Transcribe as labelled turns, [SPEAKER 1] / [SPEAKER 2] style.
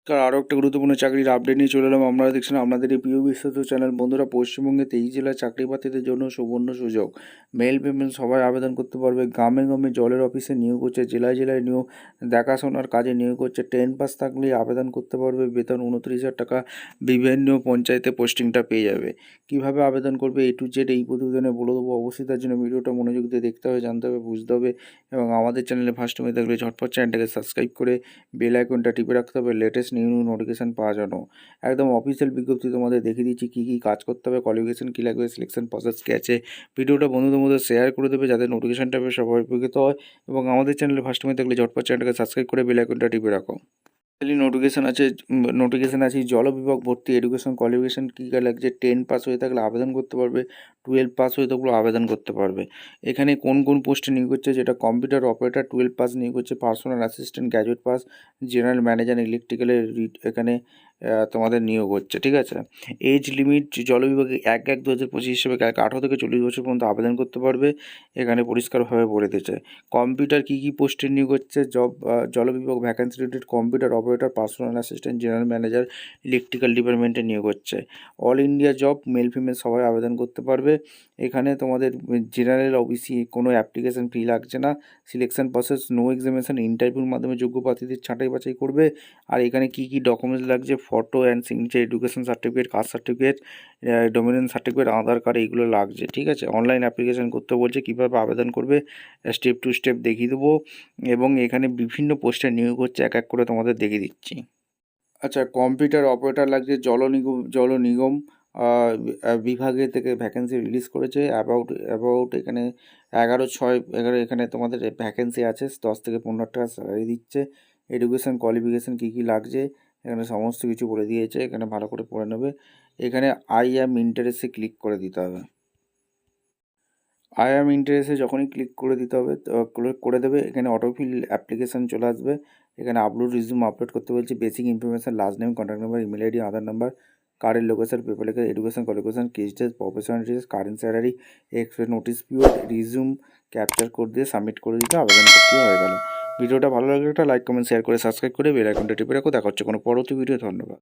[SPEAKER 1] আরও একটা গুরুত্বপূর্ণ চাকরির আপডেট নিয়ে চলে এলাম। আপনারা দেখছেন আপনাদের এই প্রিয় বিশ্বস্ত চ্যানেল। বন্ধুরা, পশ্চিমবঙ্গে 23 জেলার চাকরি প্রার্থীদের জন্য সুবর্ণ সুযোগ। মেল পেমেন্ট সবাই আবেদন করতে পারবে। গ্রামে গ্রামে জলের অফিসে নিয়োগ হচ্ছে, জেলায় জেলায় নিয়োগ, দেখাশোনার কাজে নিয়োগ হচ্ছে। 10 পাস থাকলেই আবেদন করতে পারবে। বেতন 29,000 টাকা। বিভিন্ন পঞ্চায়েতে পোস্টিংটা পেয়ে যাবে। কীভাবে আবেদন করবে A to Z এই প্রতিবেদনে বলে দেবো। অবশ্যই তার জন্য ভিডিওটা মনোযোগ দিয়ে দেখতে হবে, জানতে হবে, বুঝতে হবে। এবং আমাদের চ্যানেলে ফার্স্ট টাইমে থাকলে ঝটপট চ্যানেলটাকে সাবস্ক্রাইব করে বেল আইকনটা টিপে রাখতে হবে লেটেস্ট নিউ নোটিফিকেশান পাওয়ার জন্য। একদম অফিসিয়াল বিজ্ঞপ্তি তোমাদের দেখিয়ে দিচ্ছি কী কী কাজ করতে হবে, কোয়ালিফিকেশান কী লাগবে, সিলেকশন প্রসেস কী আছে। ভিডিওটা বন্ধুদের মধ্যে শেয়ার করে দেবে যাতে নোটিফিকেশানটা পেয়ে সবাই উপকৃত হয়। এবং আমাদের চ্যানেলে ফার্স্ট টাইমে থাকলে ঝটপট চ্যানেলটাকে সাবস্ক্রাইব করে বেল আইকনটা টিপে রাখো। নোটিফিকেশান আছে জল বিভাগ ভর্তি। এডুকেশন কোয়ালিফিকেশান কী কী লাগছে, 10 পাস হয়ে থাকলে আবেদন করতে পারবে, 12 পাস হয়ে থাকলেও আবেদন করতে পারবে। এখানে কোন কোন পোস্টে নিয়োগ হচ্ছে, যেটা কম্পিউটার অপারেটর 12 পাস নিয়োগ হচ্ছে, personal assistant graduate pass, general manager ইলেকট্রিক্যালের এখানে তোমাদের নিয়োগ হচ্ছে, ঠিক আছে। এজ লিমিট জল বিভাগে 1/1/2025 হিসেবে 18 থেকে 40 বছর পর্যন্ত আবেদন করতে পারবে। এখানে পরিষ্কারভাবে বলে দিয়েছে। কম্পিউটার কী কী পোস্টে নিয়োগ হচ্ছে, জল বিভাগ vacancy related computer operator, personal assistant, general manager electrical ডিপার্টমেন্টে নিয়োগ হচ্ছে। All India job, male female সবাই আবেদন করতে পারবে। এখানে তোমাদের জেনারেল ওবিসি কোনো অ্যাপ্লিকেশন ফি লাগছে না। সিলেকশন প্রসেস নো এক্সামিনেশন, ইন্টারভিউর মাধ্যমে যোগ্য প্রার্থীদের ছাঁটাই বাছাই করবে। আর এখানে কী কী ডকুমেন্টস লাগছে, photo and signature, education certificate, caste certificate, dominance certificate, Aadhaar card, এইগুলো লাগছে, ঠিক আছে। অনলাইন অ্যাপ্লিকেশন করতে বলছে, কীভাবে আবেদন করবে স্টেপ টু স্টেপ দেখিয়ে দেবো। এবং এখানে বিভিন্ন পোস্টে নিয়োগ হচ্ছে, এক এক করে তোমাদের দেখিয়ে দিচ্ছি। আচ্ছা, কম্পিউটার অপারেটর লাগছে জল নিগম বিভাগে থেকে ভ্যাকেন্সি রিলিজ করেছে। অ্যাবাউট এখানে 11/6/11 এখানে তোমাদের ভ্যাকেন্সি আছে। 10 থেকে 15 টাকা স্যালারি দিচ্ছে। এডুকেশন কোয়ালিফিকেশান কী কী লাগছে এখানে সমস্ত কিছু বলে দিয়েছে। এখানে ভালো করে পড়ে নেবে। এখানে আই অ্যাম ইন্টারেস্টে ক্লিক করে দিতে হবে। আই অ্যাম ইন্টারেস্টে যখনই ক্লিক করে দিতে হবে করে দেবে। এখানে অটোফিল অ্যাপ্লিকেশান চলে আসবে। এখানে আপলোড রিজিউম আপলোড করতে বলছে। Basic information, last name, contact number, email ID, Aadhaar number, current location, paper লেখা, education qualification, case date, professional details, current salary, expect notice period, resume capture করে দিয়ে সাবমিট করে দিতে আবেদন করতে হয়ে গেল। ভিডিওটা ভালো লাগলে একটা লাইক, কমেন্ট, শেয়ার করে সাবস্ক্রাইব করে বেল আইকনটা টিপে রাখো। দেখা হচ্ছে কোনো পরবর্তী ভিডিও। ধন্যবাদ।